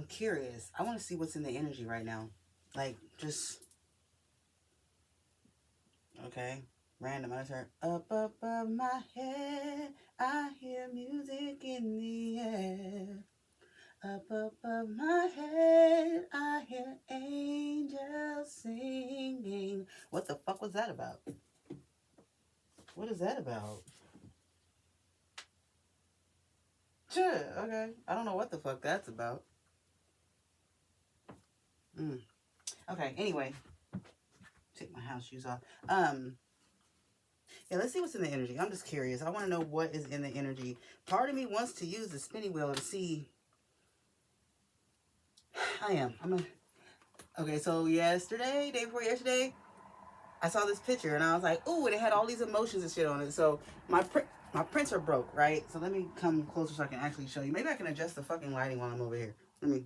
I'm curious. I want to see what's in the energy right now. Like, just, okay. Random. I turn up above my head. I hear music in the air. Up above my head, I hear angels singing. What the fuck was that about? What is that about? Sure, okay. I don't know what the fuck that's about. Okay, anyway. Take my house shoes off. Yeah, let's see what's in the energy. I'm just curious. I want to know what is in the energy. Part of me wants to use the spinning wheel to see. Okay, so day before yesterday, I saw this picture and I was like, ooh, and it had all these emotions and shit on it. So my printer broke, right? So let me come closer so I can actually show you. Maybe I can adjust the fucking lighting while I'm over here. Let me,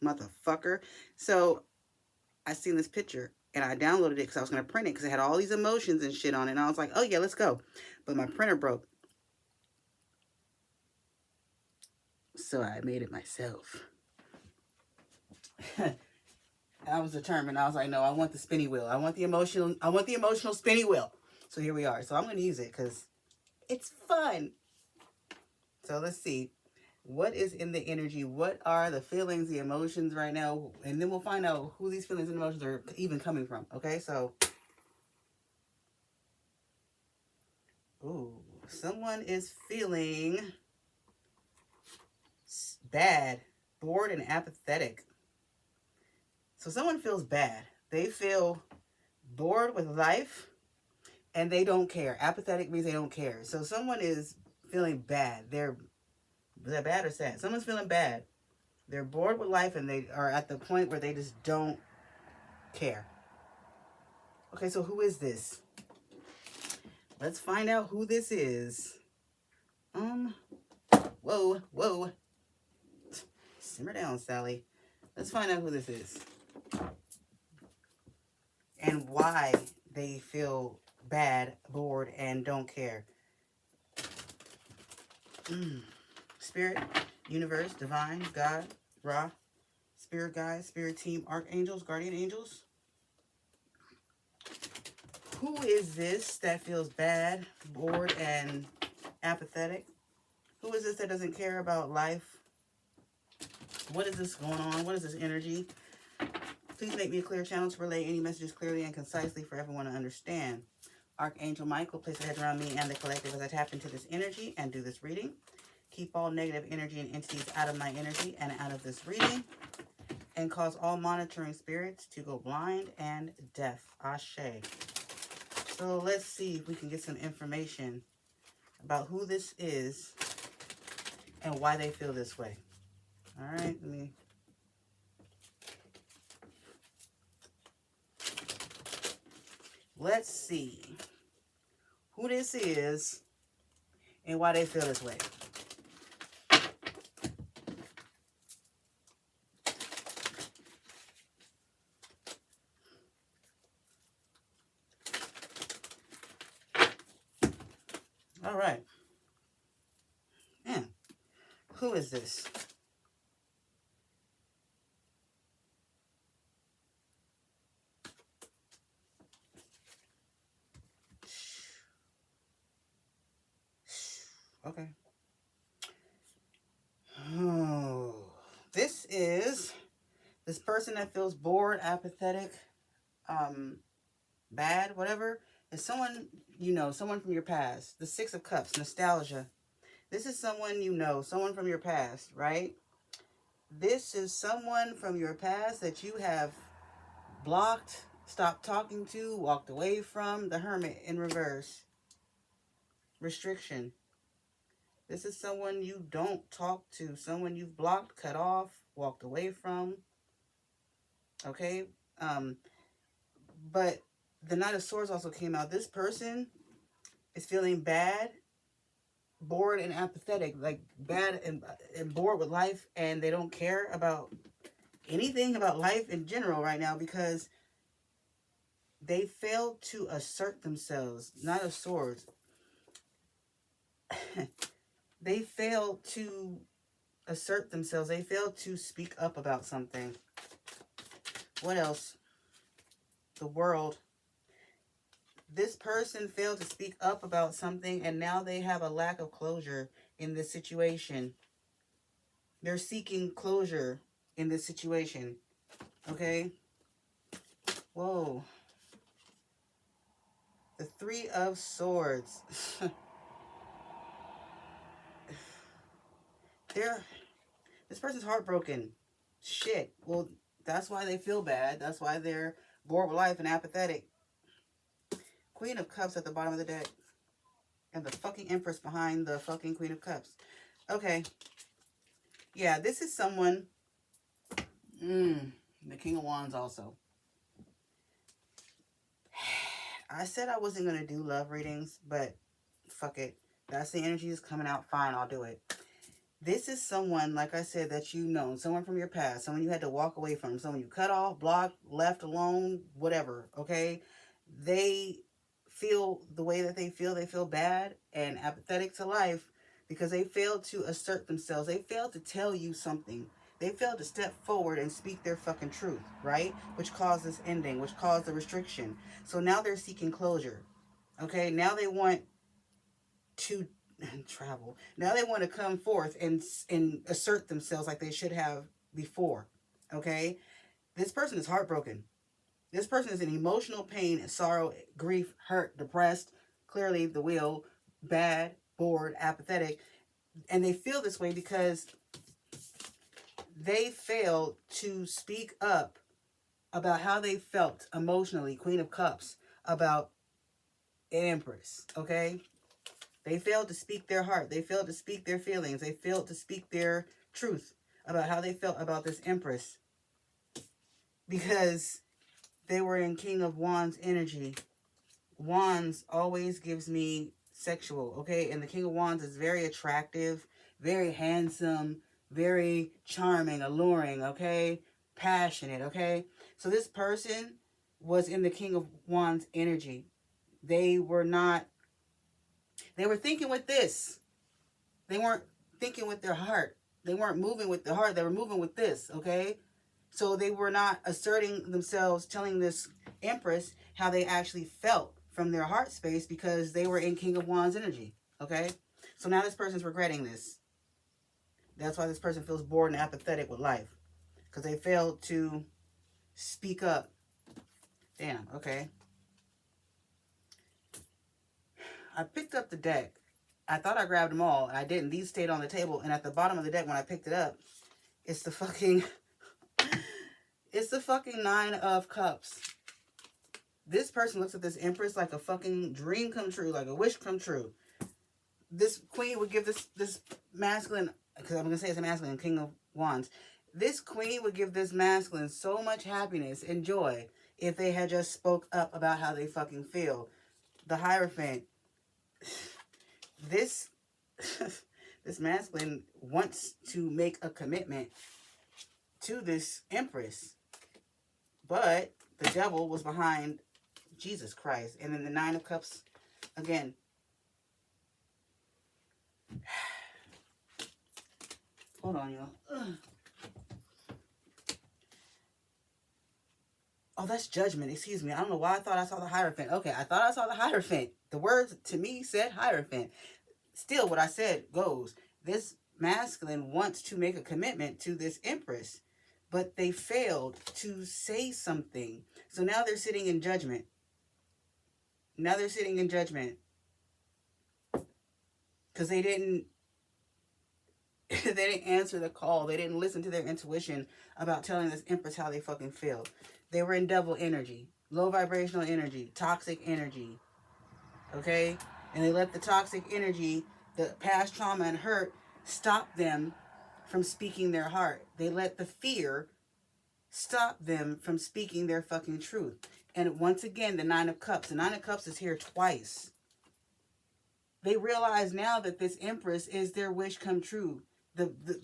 motherfucker. So I seen this picture and I downloaded it because I was going to print it because it had all these emotions and shit on it. And I was like, oh yeah, let's go. But my printer broke. So I made it myself. I was determined. I was like, no, I want the spinny wheel. I want the emotional spinny wheel. So here we are. So I'm going to use it because it's fun. So let's see. What is in the energy? What are the feelings, the emotions right now? And then we'll find out who these feelings and emotions are even coming from. Okay, so. Ooh, someone is feeling bad, bored, and apathetic. So someone feels bad. They feel bored with life and they don't care. Apathetic means they don't care. So someone is feeling bad. They're bad or sad. Someone's feeling bad. They're bored with life and they are at the point where they just don't care. Okay, so who is this? Let's find out who this is. Whoa. Simmer down, Sally. Let's find out who this is. And why they feel bad, bored, and don't care. Spirit, universe, divine, God, Ra, spirit guides, spirit team, archangels, guardian angels. Who is this that feels bad, bored, and apathetic? Who is this that doesn't care about life? What is this going on? What is this energy? Please make me a clear channel to relay any messages clearly and concisely for everyone to understand. Archangel Michael, place your head around me and the collective as I tap into this energy and do this reading. Keep all negative energy and entities out of my energy and out of this reading. And cause all monitoring spirits to go blind and deaf. Ashe. So let's see if we can get some information about who this is and why they feel this way. All right, let's see who this is and why they feel this way. All right. Man, who is this? Okay. Oh, this is this person that feels bored, apathetic, bad, whatever. Is someone you know, someone from your past. The Six of Cups, nostalgia. This is someone you know, someone from your past, right? This is someone from your past that you have blocked, stopped talking to, walked away from. The Hermit in reverse. Restriction. This is someone you don't talk to, someone you've blocked, cut off, walked away from. Okay? But the Knight of Swords also came out. This person is feeling bad, bored, and apathetic. Like bad and bored with life, and they don't care about anything about life in general right now because they failed to assert themselves. Knight of Swords. They failed to assert themselves. They failed to speak up about something. What else? The world. This person failed to speak up about something, and now they have a lack of closure in this situation. They're seeking closure in this situation. Okay? Whoa. The Three of Swords. This person's heartbroken. Shit. Well, that's why they feel bad. That's why they're bored with life and apathetic. Queen of Cups at the bottom of the deck. And the fucking Empress behind the fucking Queen of Cups. Okay. Yeah, this is someone... the King of Wands also. I said I wasn't going to do love readings, but fuck it. That's the energy that's coming out. Fine, I'll do it. This is someone, like I said, that you know. Someone from your past. Someone you had to walk away from. Someone you cut off, blocked, left alone, whatever, okay? They feel the way that they feel. They feel bad and apathetic to life because they failed to assert themselves. They failed to tell you something. They failed to step forward and speak their fucking truth, right? Which caused this ending, which caused the restriction. So now they're seeking closure, okay? Now they want to travel. Now they want to come forth and assert themselves like they should have before, okay? This person is heartbroken. This person is in emotional pain, sorrow, grief, hurt, depressed, clearly the wheel, bad, bored, apathetic. And they feel this way because they failed to speak up about how they felt emotionally, Queen of Cups, about Empress, okay? They failed to speak their heart. They failed to speak their feelings. They failed to speak their truth about how they felt about this Empress because they were in King of Wands energy. Wands always gives me sexual, okay? And the King of Wands is very attractive, very handsome, very charming, alluring, okay? Passionate, okay? So this person was in the King of Wands energy. They were thinking with this. They weren't thinking with their heart. They weren't moving with their heart. They were moving with this, okay? So they were not asserting themselves, telling this Empress how they actually felt from their heart space because they were in King of Wands energy, okay? So now this person's regretting this. That's why this person feels bored and apathetic with life because they failed to speak up. Damn, okay. I picked up the deck. I thought I grabbed them all. I didn't. These stayed on the table. And at the bottom of the deck when I picked it up, it's the fucking... it's the fucking Nine of Cups. This person looks at this Empress like a fucking dream come true, like a wish come true. This queen would give this masculine, because I'm going to say it's a masculine, King of Wands. This queen would give this masculine so much happiness and joy if they had just spoke up about how they fucking feel. The Hierophant. This masculine wants to make a commitment to this Empress. But the devil was behind Jesus Christ. And then the Nine of Cups again. Hold on, y'all. Oh, that's Judgment. Excuse me. I don't know why I thought I saw the Hierophant. Okay, I thought I saw the Hierophant. The words to me said Hierophant. Still, what I said goes. This masculine wants to make a commitment to this Empress, but they failed to say something. So now they're sitting in judgment. Now they're sitting in judgment because they didn't answer the call. They didn't listen to their intuition about telling this Empress how they fucking feel. They were in devil energy, low vibrational energy, toxic energy, okay? And they let the toxic energy, the past trauma and hurt, stop them from speaking their heart. They let the fear stop them from speaking their fucking truth. And once again, the Nine of Cups. The Nine of Cups is here twice. They realize now that this Empress is their wish come true.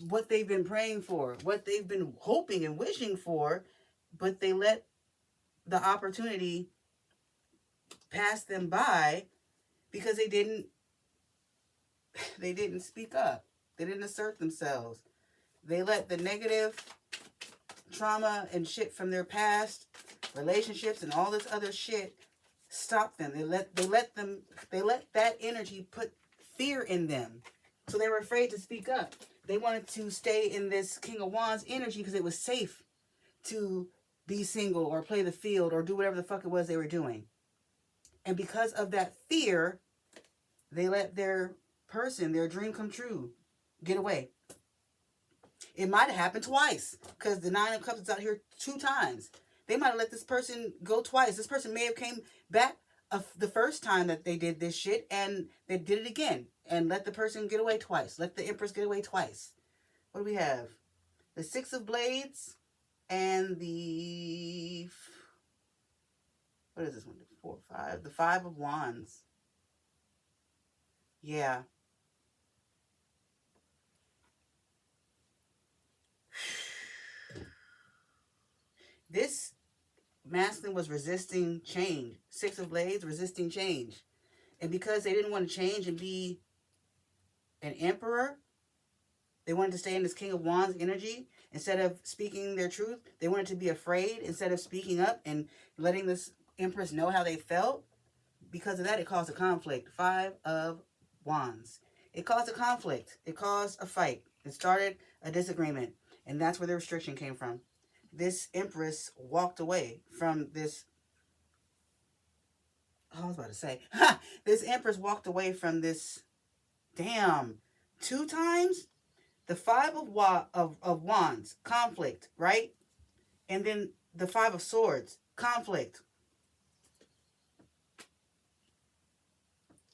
What they've been praying for, what they've been hoping and wishing for, but they let the opportunity pass them by because they didn't speak up. They didn't assert themselves. They let the negative trauma and shit from their past, relationships and all this other shit stop them. They let that energy put fear in them. So they were afraid to speak up. They wanted to stay in this King of Wands energy because it was safe to be single or play the field or do whatever the fuck it was they were doing. And because of that fear, they let their person, their dream come true, get away. It might have happened twice because the Nine of Cups is out here 2 times. They might have let this person go twice. This person may have came back the first time that they did this shit and they did it again and let the person get away twice. Let the Empress get away twice. What do we have? The Six of Blades and the... What is this one? 4, 5. The Five of Wands. Yeah. This masculine was resisting change. Six of Blades, resisting change. And because they didn't want to change and be an emperor, they wanted to stay in this King of Wands energy. Instead of speaking their truth, they wanted to be afraid instead of speaking up and letting this Empress know how they felt. Because of that, it caused a conflict. 5 of Wands. It caused a conflict. It caused a fight. It started a disagreement. And that's where the restriction came from. This Empress walked away from this... I was about to say. This Empress walked away from this... Damn. 2 times? The 5 of Wands. Conflict. Right? And then the 5 of Swords. Conflict.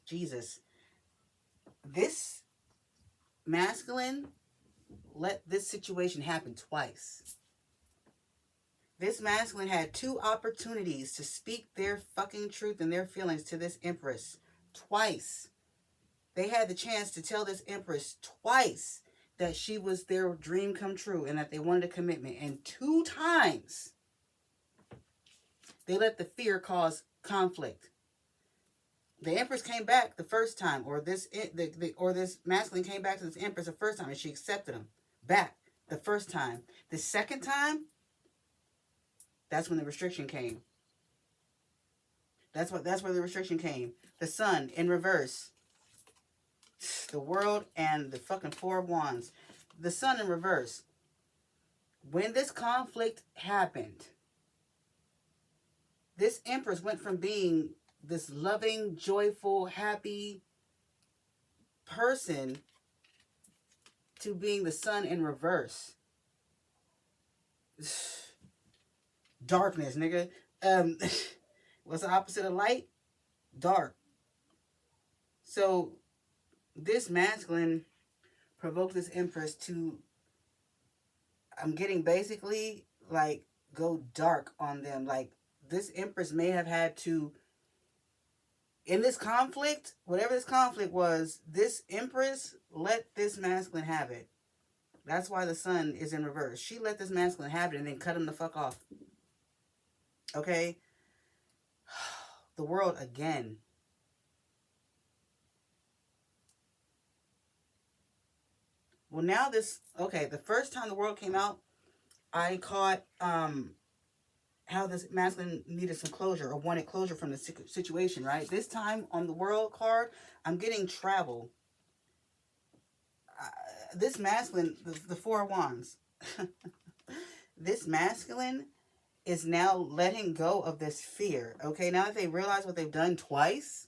Jesus. This masculine let this situation happen twice. This masculine had 2 opportunities to speak their fucking truth and their feelings to this Empress. Twice. They had the chance to tell this Empress twice that she was their dream come true and that they wanted a commitment. And 2 times, they let the fear cause conflict. The Empress came back the first time, or this masculine came back to this Empress the first time, and she accepted him back the first time. The second time, that's when the restriction came. That's where the restriction came. The Sun in reverse. The World and the fucking 4 of Wands. The Sun in reverse. When this conflict happened, this Empress went from being this loving, joyful, happy person to being the Sun in reverse. Darkness, nigga. What's the opposite of light? Dark. So this masculine provoked this Empress to, I'm getting basically like go dark on them. Like this Empress may have had to, in this conflict, whatever this conflict was, this Empress let this masculine have it. That's why the Sun is in reverse. She let this masculine have it and then cut him the fuck off. Okay? The World again. Well, now this... Okay, the first time the World came out, I caught how this masculine needed some closure or wanted closure from the situation, right? This time on the World card, I'm getting travel. This masculine, the 4 of Wands, this masculine is now letting go of this fear, okay? Now that they realize what they've done twice,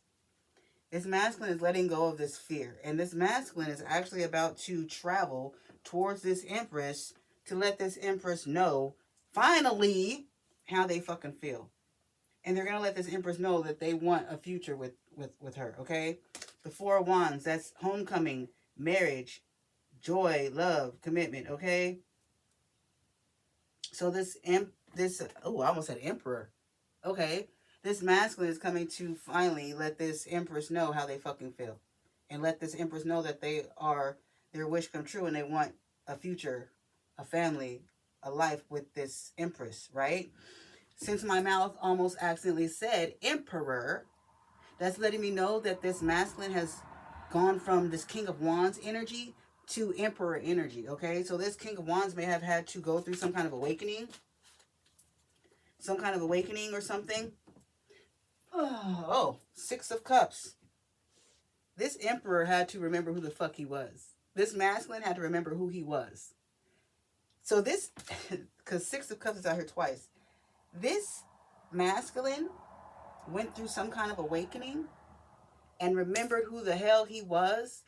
this masculine is letting go of this fear. And this masculine is actually about to travel towards this Empress to let this Empress know, finally, how they fucking feel. And they're going to let this Empress know that they want a future with her, okay? The 4 of Wands, that's homecoming, marriage, joy, love, commitment, okay? So I almost said emperor. Okay. This masculine is coming to finally let this Empress know how they fucking feel. And let this Empress know that their wish come true and they want a future, a family, a life with this Empress, right? Since my mouth almost accidentally said emperor, that's letting me know that this masculine has gone from this King of Wands energy to Emperor energy, okay? So this King of Wands may have had to go through some kind of awakening. Some kind of awakening or something. Oh, Six of Cups. This Emperor had to remember who the fuck he was. This masculine had to remember who he was. So this, because Six of Cups is out here twice. This masculine went through some kind of awakening and remembered who the hell he was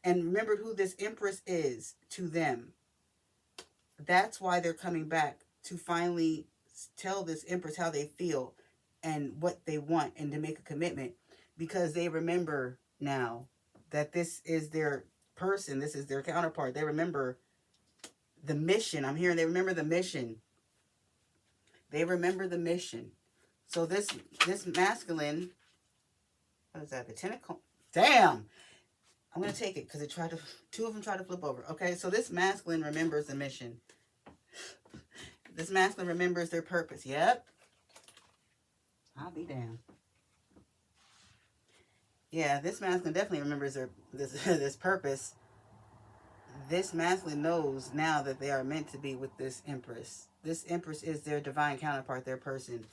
and remembered who this Empress is to them. That's why they're coming back to finally tell this Empress how they feel and what they want and to make a commitment, because they remember now that this is their person. This is their counterpart. They remember the mission. I'm hearing they remember the mission. They remember the mission. So this masculine, what is that? The Ten of Coins. Damn. I'm going to take it because two of them tried to flip over. Okay, so this masculine remembers the mission. This masculine remembers their purpose. Yep. I'll be damned. Yeah, this masculine definitely remembers this purpose. This masculine knows now that they are meant to be with this Empress. This Empress is their divine counterpart, their person.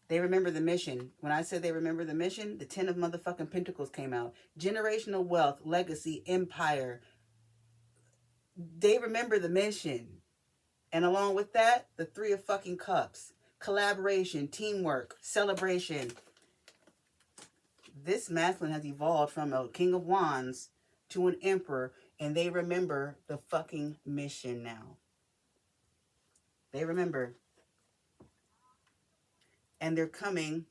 They remember the mission. When I said they remember the mission, the 10 of motherfucking Pentacles came out. Generational wealth, legacy, empire. They remember the mission. And along with that, the 3 of fucking Cups. Collaboration, teamwork, celebration. This masculine has evolved from a King of Wands to an Emperor, and they remember the fucking mission now. They remember. And they're coming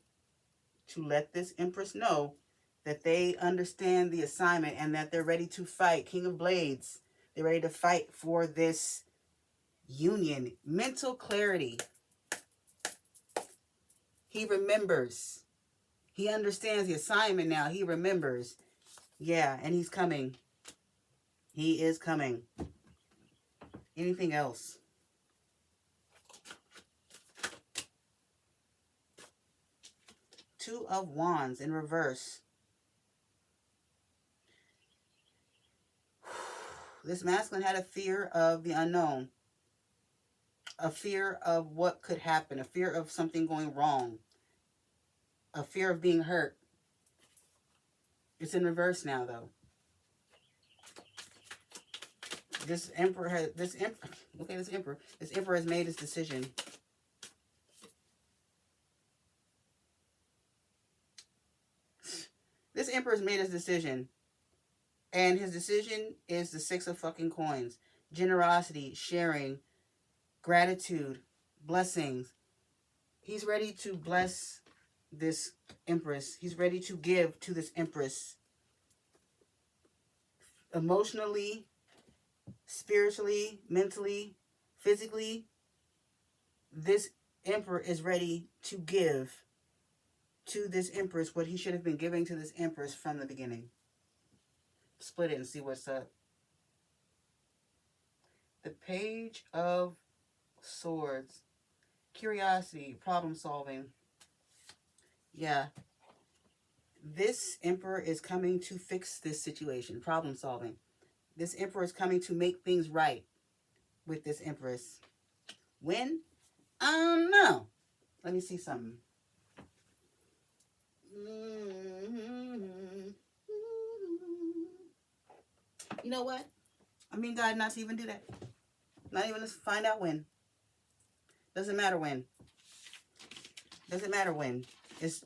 to let this Empress know that they understand the assignment and that they're ready to fight. King of Blades. They're ready to fight for this union. Mental clarity. He remembers. He understands the assignment now. He remembers. Yeah, and he's coming. He is coming. Anything else? Two of Wands in reverse. This masculine had a fear of the unknown. A fear of what could happen. A fear of something going wrong. A fear of being hurt. It's in reverse now, though. This Emperor has... Look at this Emperor. This Emperor has made his decision. This Emperor has made his decision. And his decision is the 6 of fucking coins. Generosity, sharing, gratitude, blessings. He's ready to bless this Empress. He's ready to give to this Empress. Emotionally, spiritually, mentally, physically, this Emperor is ready to give to this Empress what he should have been giving to this Empress from the beginning. Split it and see what's up. The Page of Swords. Curiosity, problem solving. Yeah. This Emperor is coming to fix this situation. Problem solving. This Emperor is coming to make things right with this Empress. When? I don't know. Let me see something. You know what? I mean, God, not to even do that. Not even to find out when. Doesn't matter when. Doesn't matter when.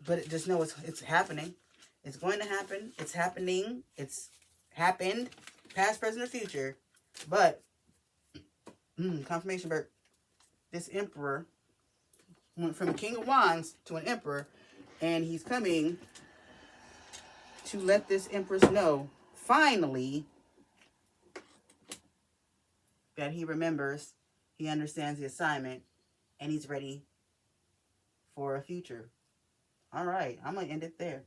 But just know it's happening. It's going to happen. It's happening. It's happened. Past, present, or future. But, confirmation, Bert. This Emperor went from a King of Wands to an Emperor. And he's coming to let this Empress know, finally, that he remembers, he understands the assignment, and he's ready for a future. All right, I'm going to end it there.